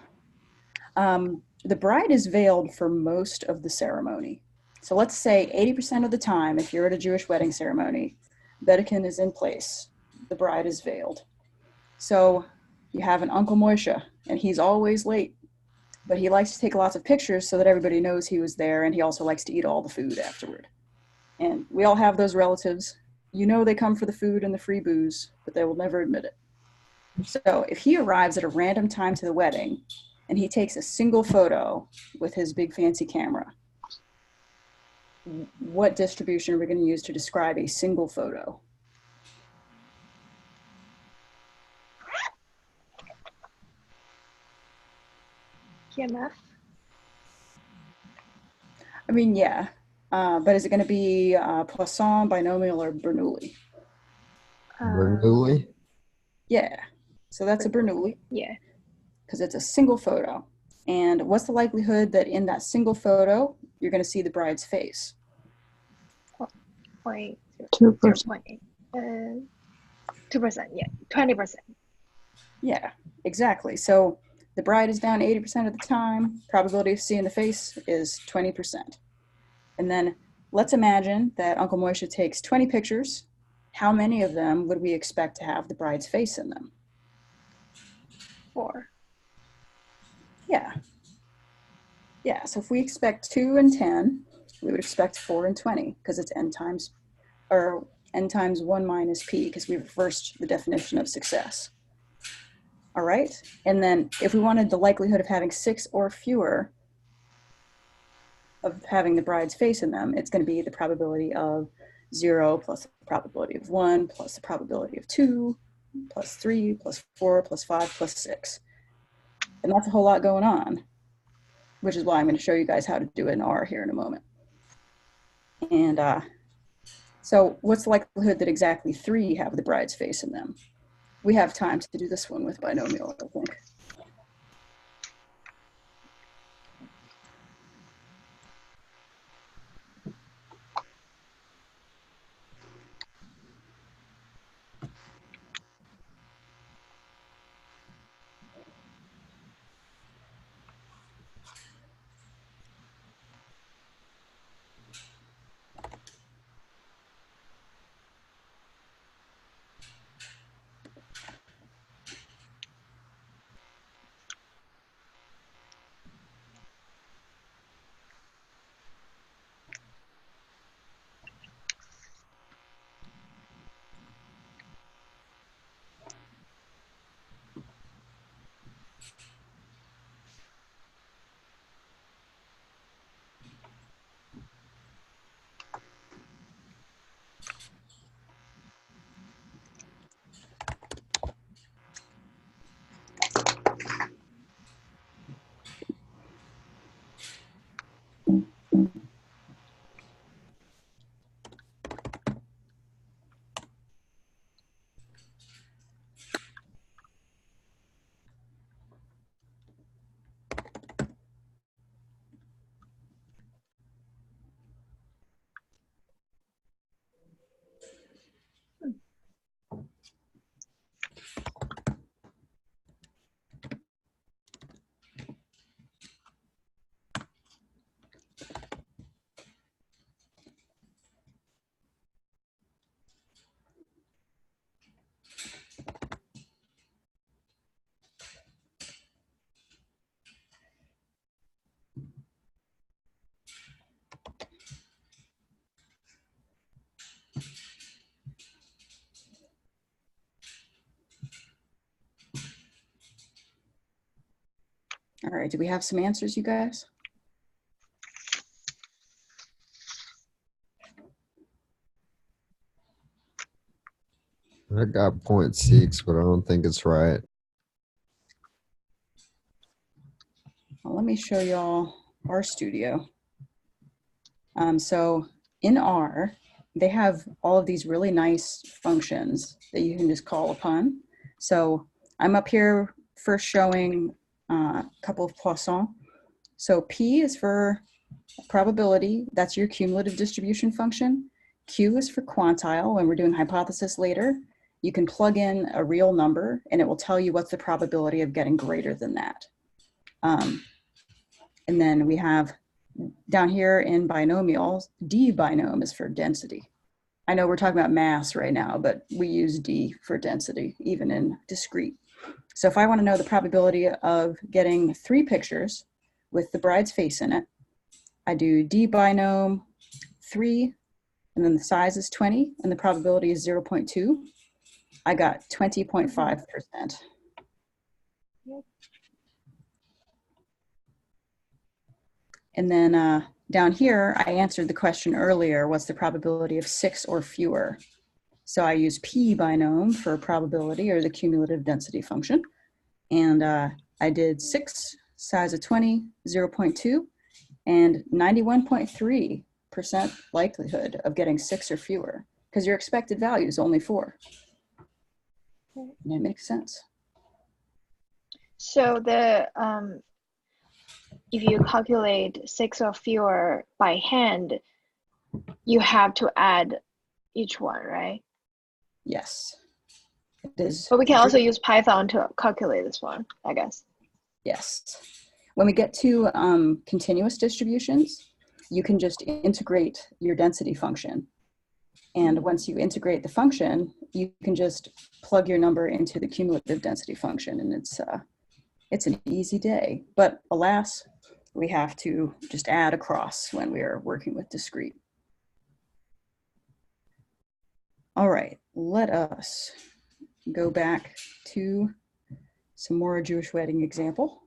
the bride is veiled for most of the ceremony. So let's say 80% of the time, if you're at a Jewish wedding ceremony, Bedekin is in place. The bride is veiled. So you have an Uncle Moshe, and he's always late, but he likes to take lots of pictures so that everybody knows he was there, and he also likes to eat all the food afterward. And we all have those relatives. You know they come for the food and the free booze, but they will never admit it. So if he arrives at a random time to the wedding, and he takes a single photo with his big fancy camera, what distribution are we going to use to describe a single photo? PMF. I mean, yeah, but is it going to be Poisson, Binomial, or Bernoulli? Bernouli? Yeah, so that's a Bernoulli Yeah. because it's a single photo. And what's the likelihood that in that single photo, you're going to see the bride's face? 0.2%. 2%. 2%, yeah, 20%. Yeah, exactly. So the bride is down 80% of the time. Probability of seeing the face is 20%. And then let's imagine that Uncle Moishe takes 20 pictures. How many of them would we expect to have the bride's face in them? 4. Yeah. Yeah, so if we expect 2 and 10, we would expect 4 and 20 because it's n times 1 minus p because we reversed the definition of success. All right, and then if we wanted the likelihood of having 6 or fewer of having the bride's face in them, it's going to be the probability of 0 plus the probability of 1 plus the probability of 2 plus 3 plus 4 plus 5 plus 6. And that's a whole lot going on, which is why I'm going to show you guys how to do it in R here in a moment. And so what's the likelihood that exactly 3 have the bride's face in them? We have time to do this one with binomial, I think. All right, do we have some answers, you guys? I got 0.6, but I don't think it's right. Well, let me show y'all RStudio. So in R, they have all of these really nice functions that you can just call upon. So I'm up here first showing a couple of Poisson. So P is for probability. That's your cumulative distribution function. Q is for quantile. When we're doing hypothesis later, you can plug in a real number and it will tell you what's the probability of getting greater than that. And then we have down here in binomials, D binom is for density. I know we're talking about mass right now, but we use D for density, even in discrete. So if I want to know the probability of getting 3 pictures with the bride's face in it, I do D binom 3, and then the size is 20, and the probability is 0.2. I got 20.5%. And then down here, I answered the question earlier, what's the probability of 6 or fewer? So I use P binom for probability, or the cumulative density function. And I did 6, size of 20, 0.2, and 91.3% likelihood of getting 6 or fewer, because your expected value is only 4. And it makes sense. So the if you calculate 6 or fewer by hand, you have to add each one, right? Yes, it is. But we can also use Python to calculate this one, I guess. Yes. When we get to continuous distributions, you can just integrate your density function. And once you integrate the function, you can just plug your number into the cumulative density function, and it's an easy day. But alas, we have to just add across when we are working with discrete. All right, let us go back to some more Jewish wedding example.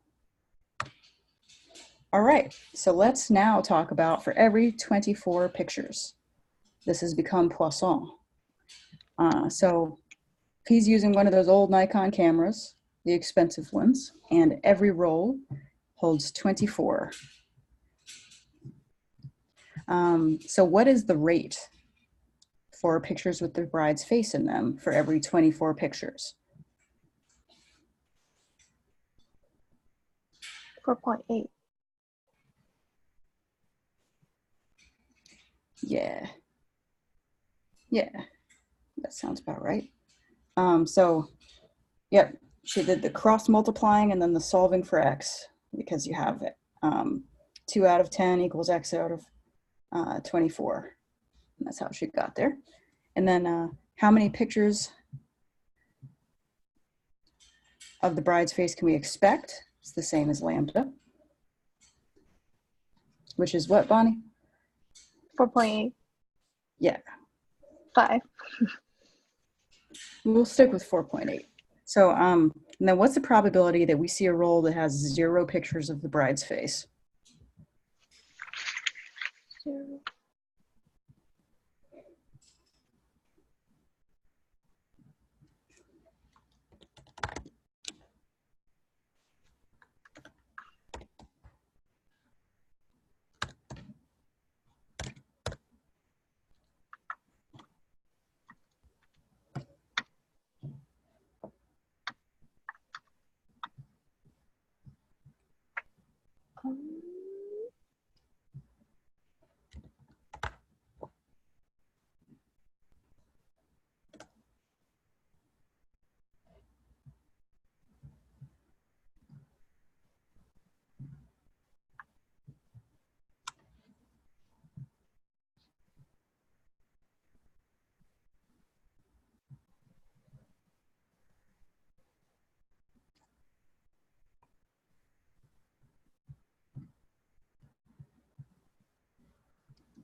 All right, so let's now talk about for every 24 pictures. This has become Poisson. So he's using one of those old Nikon cameras, the expensive ones, and every roll holds 24. So what is the rate for pictures with the bride's face in them for every 24 pictures? 4.8. Yeah, that sounds about right. So, yep, she did the cross multiplying and then the solving for x, because you have 2 out of 10 equals x out of 24. And that's how she got there. And then how many pictures of the bride's face can we expect? It's the same as lambda, which is what, Bonnie? 4.8. Yeah. 5. We'll stick with 4.8. So and then what's the probability that we see a roll that has 0 pictures of the bride's face? 0.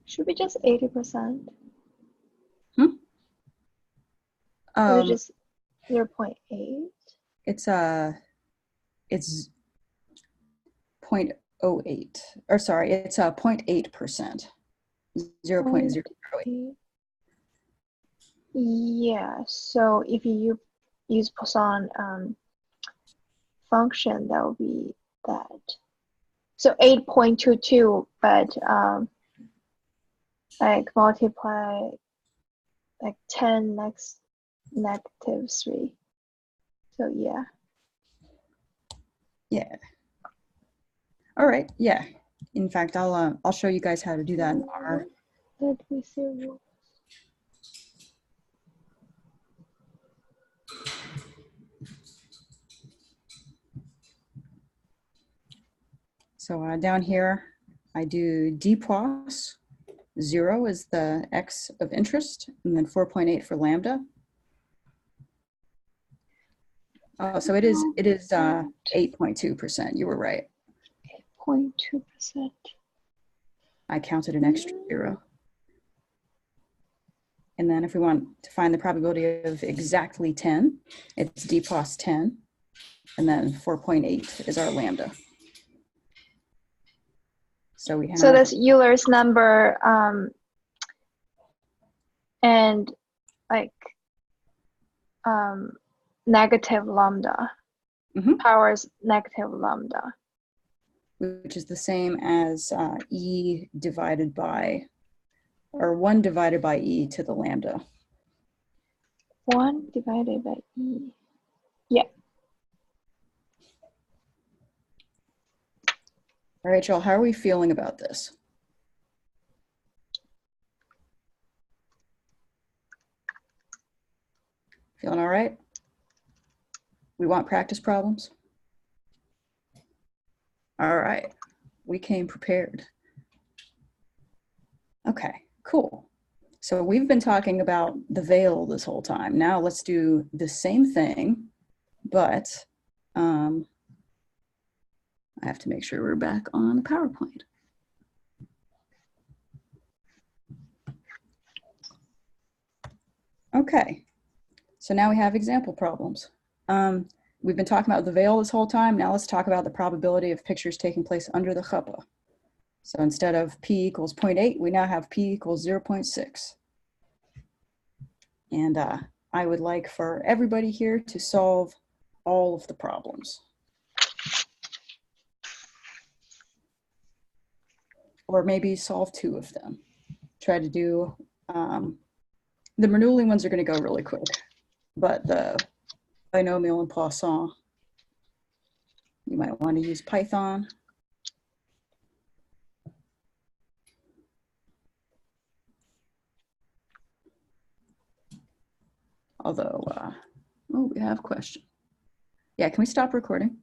Should be just 80%. Or just 0.8. It's 0.08, or sorry, it's 0.8%. 0.008. Yeah, so if you use Poisson function, that will be that. So 8.22, but like multiply like 10 next -3. So yeah. Yeah. All right. Yeah. In fact, I'll show you guys how to do that in R. Let me see. So down here, I do d plus 0 is the x of interest, and then 4.8 for lambda. Oh, so it is 8.2%. You were right. 8.2%. I counted an extra 0. And then if we want to find the probability of exactly 10, it's d plus 10, and then 4.8 is our lambda. So we have So that's Euler's number and like negative lambda, powers negative lambda. which is the same as E divided by, or 1 divided by E to the lambda. 1 divided by E. Yeah. All right, y'all, how are we feeling about this? Feeling all right? We want practice problems? All right, we came prepared. Okay, cool. So we've been talking about the veil this whole time. Now let's do the same thing, but I have to make sure we're back on the PowerPoint. Okay, so now we have example problems. We've been talking about the veil this whole time. Now let's talk about the probability of pictures taking place under the chuppah. So instead of P equals 0.8, we now have P equals 0.6. And I would like for everybody here to solve all of the problems. Or maybe solve 2 of them. Try to do, the Bernoulli ones are gonna go really quick, but the Binomial and Poisson, you might want to use Python. Although, oh, we have a question. Yeah, can we stop recording?